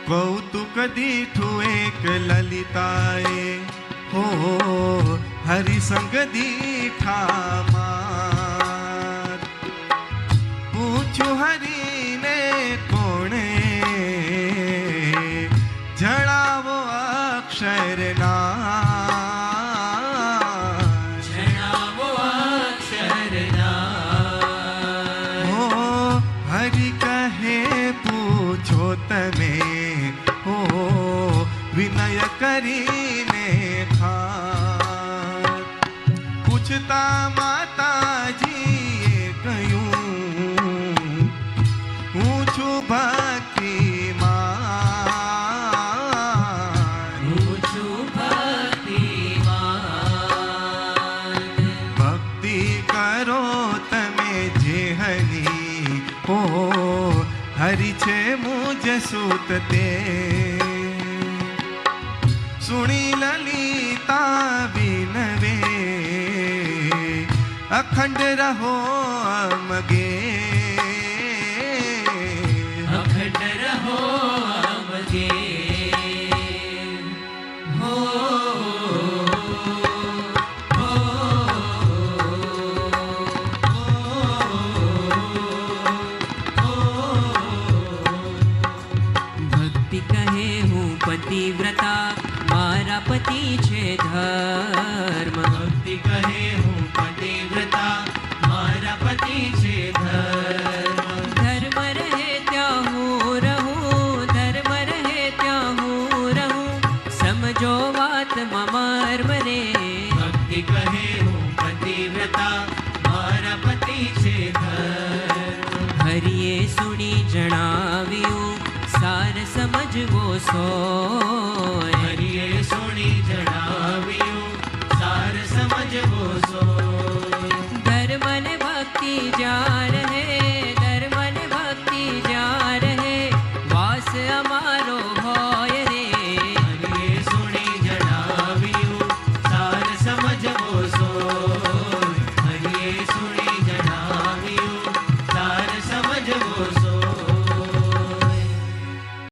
कौतुक दीठु एक ललिताए हो हरि संग दीठा मार। पूछू हरि ने कोणे जड़ावो अक्षर ना तमे हो विनय करीने खार। पूछता माता जी कयूं ऊंचू भक्ति मान। ऊंचू भक्ति मान। भक्ति करो तमे जेहनी हो हरि छे मुझ सूतते। सुनी ललिता विनवे अखंड रहो अमगे। अखंड रहो अमगे हो पतिव्रता मारा पति छे धर्म। भक्ति कहे हूँ पतिव्रता मारा पति छे धर्म। धर्म रहे त्या हूँ रहूं, धर्म रहे त्या हूँ रहूं, समझो बात मर्म ने। भक्ति कहे हूँ पतिव्रता मारा पति छे धर्म। हरिये सुनी जणाव्યું सार समझवो सोय। हरिये सुनी जणाव्યું सार समझवो सोय।